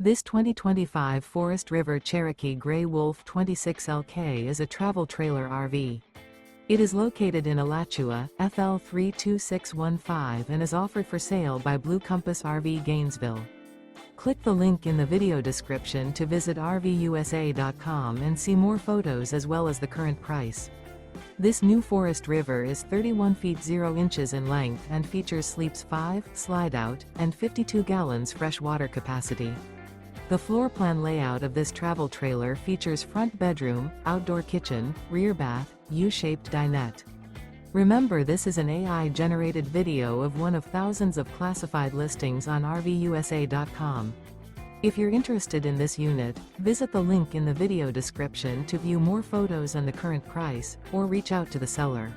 This 2025 Forest River Cherokee Grey Wolf 26LK is a travel trailer RV. It is located in Alachua, FL 32615 and is offered for sale by Blue Compass RV Gainesville. Click the link in the video description to visit RVUSA.com and see more photos as well as the current price. This new Forest River is 31 feet 0 inches in length and features sleeps 5, slide-out, and 52 gallons fresh water capacity. The floor plan layout of this travel trailer features front bedroom, outdoor kitchen, rear bath, U-shaped dinette. Remember, this is an AI-generated video of one of thousands of classified listings on RVUSA.com. If you're interested in this unit, visit the link in the video description to view more photos and the current price, or reach out to the seller.